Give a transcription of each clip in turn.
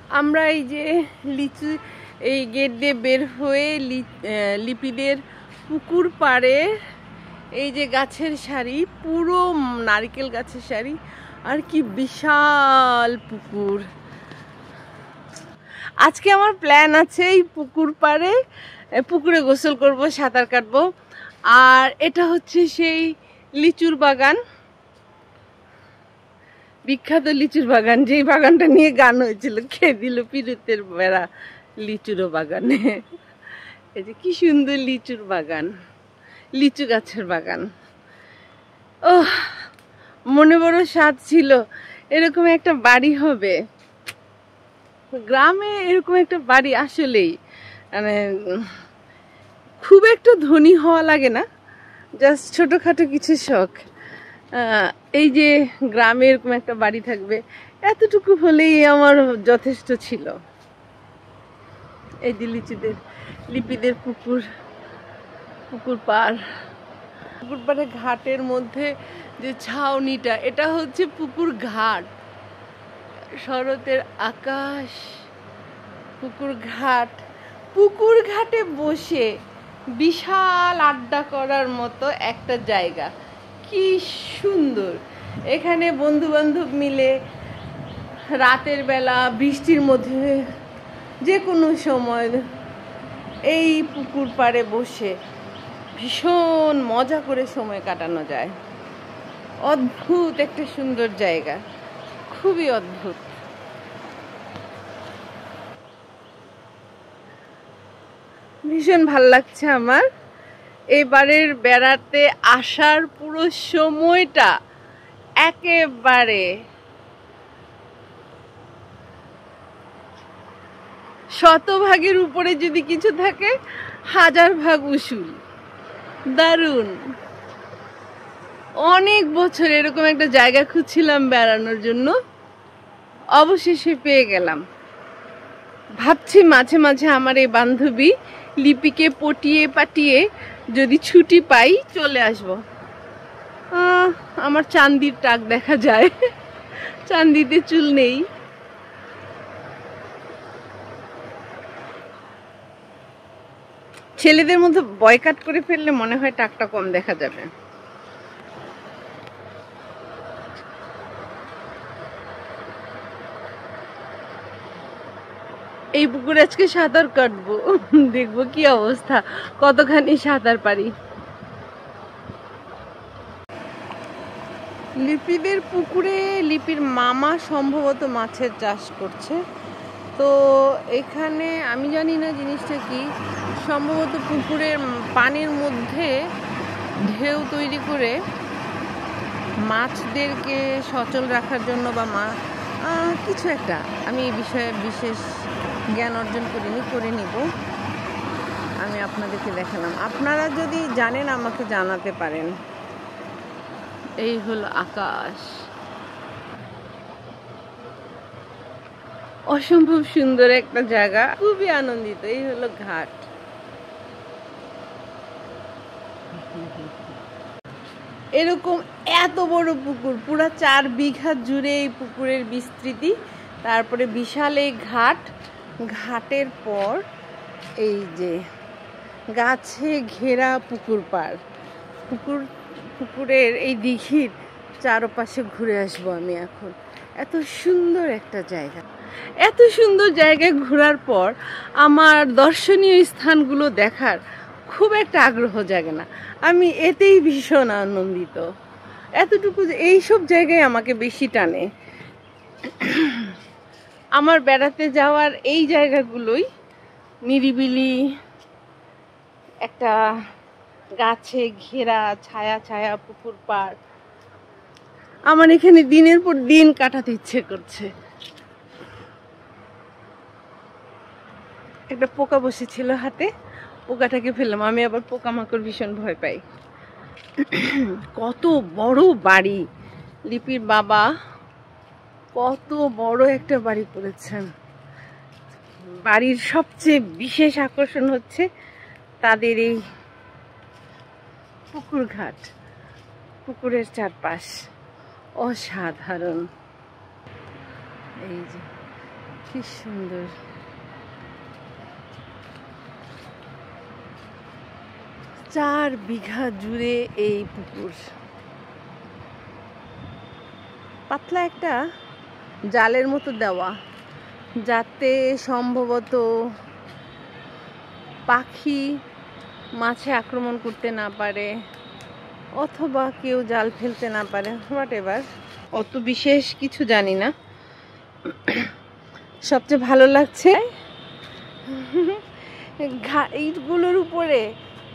আমরা এই যে লিচু এই গেট দিয়ে বের হয়ে লিপিদের পুকুর পাড়ে এই যে গাছের সারি, পুরো নারকেল গাছের সারি, আর কি বিশাল পুকুর। আজকে আমার প্ল্যান আছে এই পুকুর পাড়ে পুকুরে গোসল করব, সাঁতার কাটবো। আর এটা হচ্ছে সেই লিচুর বাগান, বিখ্যাত লিচুর বাগান, যেই বাগানটা নিয়ে গান হয়েছিল, কে দিল পিরুতের বেড়া লিচুরও বাগানে। এই যে কি সুন্দর লিচুর বাগান, লিচু গাছের বাগান। ও মনে বড় স্বাদ ছিল এরকম একটা বাড়ি হবে গ্রামে, এরকম একটা বাড়ি আসলেই মানে খুব একটা ধনী হওয়া লাগে না, জাস্ট ছোটখাটো কিছু শখ। এই যে গ্রামে এরকম একটা বাড়ি থাকবে, এতটুকু হলেই আমার যথেষ্ট ছিল। এই যে লিপিদের পুকুর পাড়, পুকুর পাড়ে ঘাটের মধ্যে যে ছাউনিটা, এটা হচ্ছে পুকুর ঘাট, শরতের আকাশ, পুকুর ঘাটে বসে বিশাল আড্ডা করার মতো একটা জায়গা, কি সুন্দর। এখানে বন্ধু বান্ধব মিলে রাতের বেলা বৃষ্টির মধ্যে যে কোনো সময় এই পুকুর পাড়ে বসে ভীষণ মজা করে সময় কাটানো যায়। অদ্ভুত একটা সুন্দর জায়গা, খুবই অদ্ভুত। ভীষণ ভাল লাগছে আমার এবারের বেড়াতে আসার পুরো সময়টা। একেবারে শতভাগের উপরে যদি কিছু থাকে, 1000 ভাগ উসুল। দারুণ। অনেক বছর এরকম একটা জায়গা খুঁজছিলাম বেড়ানোর জন্য, অবশেষে পেয়ে গেলাম। ভাবছি মাঝে মাঝে আমার এই বান্ধবী লিপিকে পটিয়ে পাটিয়ে যদি ছুটি পাই চলে আসব। আমার চান্দির টাক দেখা যায়, চান্দিতে চুল নেই। ছেলেদের মধ্যে বয়কাট করে ফেললে মনে হয় টাকটা কম দেখা যাবে। এই পুকুরে আজকে সাঁতার কাটবো, দেখবো কি অবস্থা, কতখানি সাঁতার পারি। লিপিদের পুকুরে লিপির মামা সম্ভবত মাছের চাষ করছে। তো এখানে আমি জানি না জিনিসটা কি, সম্ভবত পুকুরের পানির মধ্যে ঢেউ তৈরি করে মাছদেরকে সচল রাখার জন্য বা কিছু একটা, আমি এই বিষয়ে বিশেষ জ্ঞান অর্জন করে নিব। আমি আপনাদেরকে দেখালাম, আপনারা যদি জানেন আমাকে জানাতে পারেন। এই হলো আকাশ, অসম্ভব সুন্দর একটা জায়গা, খুবই আনন্দিত। এই হলো ঘাট। এরকম এত বড় পুকুর, পুরা 4 বিঘা জুড়ে এই পুকুরের বিস্তৃতি, তারপরে বিশাল এই ঘাটের পর এই যে গাছে ঘেরা পুকুর পাড়, পুকুরের এই দিঘির চারপাশে ঘুরে আসবো আমি এখন। এত সুন্দর একটা জায়গা, এত সুন্দর জায়গায় ঘোরার পর আমার দর্শনীয় স্থানগুলো দেখার খুব একটা আগ্রহ জাগে না, আমি এতেই ভীষণ আনন্দিত। এতটুকু এইসব জায়গায় আমাকে বেশি টানে। আমার বেড়াতে যাওয়ার এই জায়গাগুলোই নিরিবিলি, একটা গাছে ঘেরা ছায়া পুকুর পাড়, আমার এখানে দিনের পর দিন কাটাতে ইচ্ছে করছে। একটা পোকা বসেছিল হাতে, পোকাটাকে ফেললাম। আমি আবার পোকামাকড় ভীষণ ভয় পাই। কত বড় বাড়ি, লিপির বাবা কত বড় একটা বাড়ি করেছেন। বাড়ির সবচেয়ে বিশেষ আকর্ষণ হচ্ছে তাদের এই পুকুর ঘাট, পুকুরের চারপাশ অসাধারণ। এই যে কি সুন্দর। 4 বিঘা জুড়ে এই পুকুর। পাতলা একটা জালের মতো দেওয়া, যাতে সম্ভবত পাখি মাছে আক্রমণ করতে না পারে, অথবা কেউ জাল ফেলতে না পারে, হোয়াট এভার। অত বিশেষ কিছু জানি না। সবচেয়ে ভালো লাগছে ইটগুলোর উপরে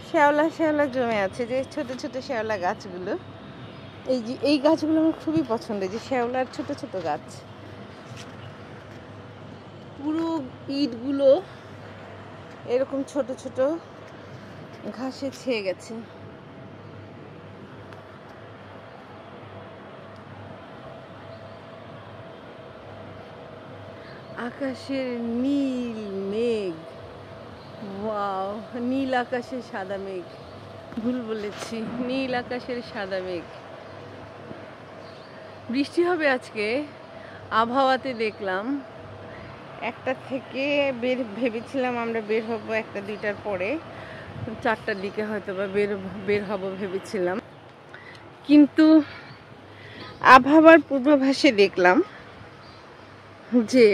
শ্যাওলা শ্যাওলা জমে আছে, যে ছোট ছোট শ্যাওলা গাছগুলো। এই গাছগুলো আমার খুবই পছন্দ, যে শ্যাওলার ছোট ছোট গাছ। পুরো ইটগুলো এরকম ছোট ছোট ঘাসে ছেয়ে গেছে। আকাশের নীল মেঘ, ওয়াও, নীল আকাশের সাদা মেঘ, ভুল বলেছি, নীল আকাশের সাদা মেঘ। বৃষ্টি হবে আজকে, আবহাওয়াতে দেখলাম। 1টা থেকে ভেবেছিলাম আমরা বের হব 1টা 2টার পরে, 4টার দিকে হয়তো বা বের হব ভেবেছিলাম, কিন্তু আবহাওয়ার পূর্বাভাসে দেখলাম যে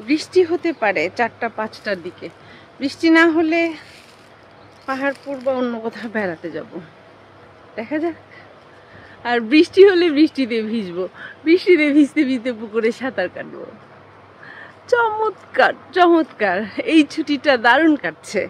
বৃষ্টি হতে পারে 4টা 5টার দিকে। বৃষ্টি না হলে পাহাড়পুর বা অন্য কোথাও বেড়াতে যাব, দেখা যাক। আর বৃষ্টি হলে বৃষ্টিতে ভিজবো, বৃষ্টিতে ভিজতে ভিজতে পুকুরে সাঁতার কাটবো। চমৎকার চমৎকার, এই ছুটিটা দারুণ কাটছে।